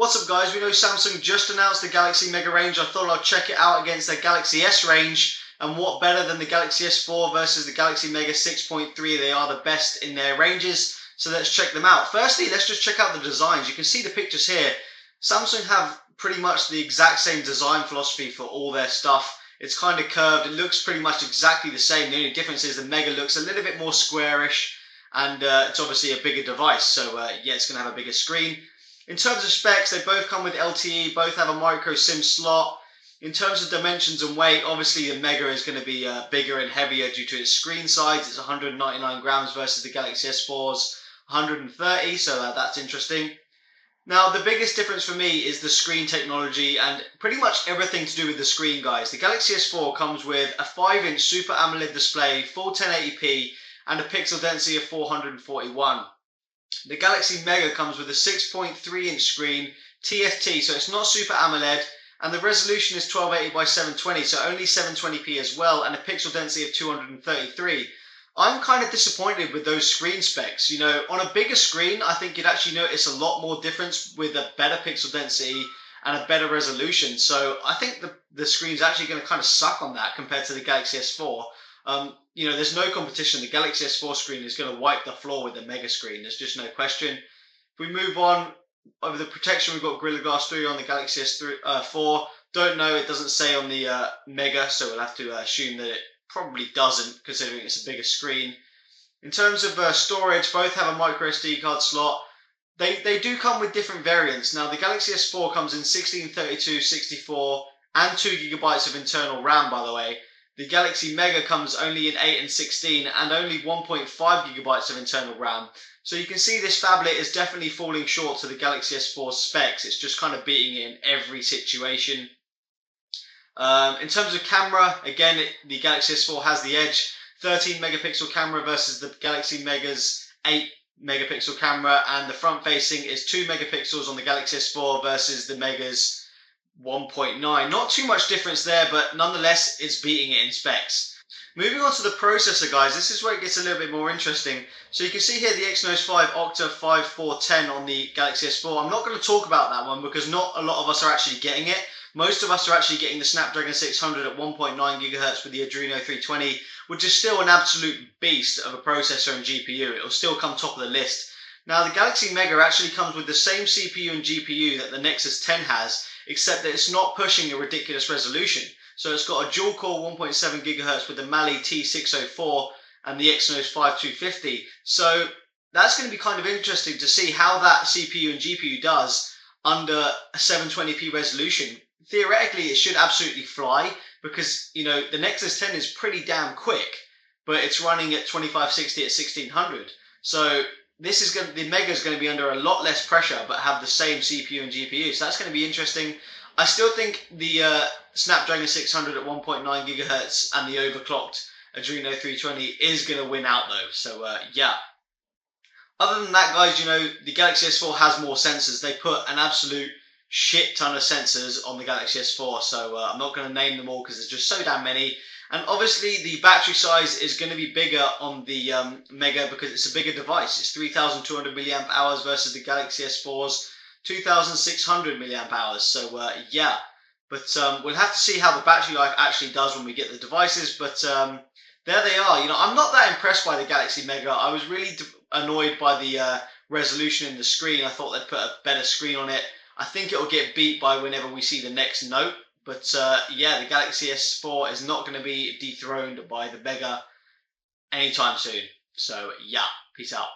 what's up guys, we know Samsung just announced the Galaxy Mega range. I thought I'd check it out against their Galaxy S range, and what better than the Galaxy S4 versus the Galaxy Mega 6.3. They are the best in their ranges, so let's check them out. Firstly, let's just check out the designs. You can see the pictures here. Samsung have pretty much the exact same design philosophy for all their stuff. It's kind of curved, it looks pretty much exactly the same. The only difference is the Mega looks a little bit more squarish, and it's obviously a bigger device, so yeah, it's going to have a bigger screen. In terms of specs, they both come with LTE, both have a micro SIM slot. In terms of dimensions and weight, obviously the Mega is going to be bigger and heavier due to its screen size. It's 199 grams versus the Galaxy S4's 130, so that's interesting. Now, the biggest difference for me is the screen technology and pretty much everything to do with the screen, guys. The Galaxy S4 comes with a 5-inch Super AMOLED display, full 1080p, and a pixel density of 441. The Galaxy Mega comes with a 6.3-inch screen, TFT, so it's not Super AMOLED, and the resolution is 1280 by 720, so only 720p as well, and a pixel density of 233. I'm kind of disappointed with those screen specs. You know, on a bigger screen, I think you'd actually notice a lot more difference with a better pixel density and a better resolution. So I think the screen's actually going to kind of suck on that compared to the Galaxy S4. You know, there's no competition. The Galaxy S4 screen is going to wipe the floor with the Mega screen. There's just no question. If we move on, over the protection, we've got Gorilla Glass 3 on the Galaxy S4. Don't know, it doesn't say on the Mega, so we'll have to assume that it probably doesn't, considering it's a bigger screen. In terms of storage, both have a micro SD card slot. They do come with different variants. Now, the Galaxy S4 comes in 16, 32, 64, and 2 GB of internal RAM, by the way. The Galaxy Mega comes only in 8 and 16 and only 1.5 GB of internal RAM. So you can see this phablet is definitely falling short to the Galaxy S4 specs. It's just kind of beating it in every situation. In terms of camera, again, the Galaxy S4 has the edge. 13 megapixel camera versus the Galaxy Mega's 8 megapixel camera, and the front facing is 2 megapixels on the Galaxy S4 versus the Mega's 1.9. Not too much difference there, but nonetheless, it's beating it in specs. Moving on to the processor, guys, this is where it gets a little bit more interesting. So you can see here the Exynos 5 Octa 5410 on the Galaxy S4. I'm not going to talk about that one because not a lot of us are actually getting it. Most of us are actually getting the Snapdragon 600 at 1.9 GHz with the Adreno 320, which is still an absolute beast of a processor and GPU. It will still come top of the list. Now, the Galaxy Mega actually comes with the same CPU and GPU that the Nexus 10 has, except that it's not pushing a ridiculous resolution. So it's got a dual-core 1.7 GHz with the Mali T604 and the Exynos 5250. So that's going to be kind of interesting to see how that CPU and GPU does under a 720p resolution. Theoretically, it should absolutely fly because, you know, the Nexus 10 is pretty damn quick, but it's running at 2560 at 1600. So this is the Mega is going to be under a lot less pressure, but have the same CPU and GPU. So that's going to be interesting. I still think the Snapdragon 600 at 1.9 GHz and the overclocked Adreno 320 is going to win out though. So yeah. Other than that, guys, you know, the Galaxy S4 has more sensors. They put an absolute shit ton of sensors on the Galaxy S4, so I'm not going to name them all because there's just so damn many. And obviously the battery size is going to be bigger on the Mega because it's a bigger device. It's 3,200 milliamp hours versus the Galaxy S4's 2,600 milliamp hours. So yeah, but we'll have to see how the battery life actually does when we get the devices. But there they are. You know, I'm not that impressed by the Galaxy Mega. I was really annoyed by the resolution in the screen. I thought they'd put a better screen on it. I think it will get beat by whenever we see the next Note. But yeah, the Galaxy S4 is not going to be dethroned by the Mega anytime soon. So yeah, peace out.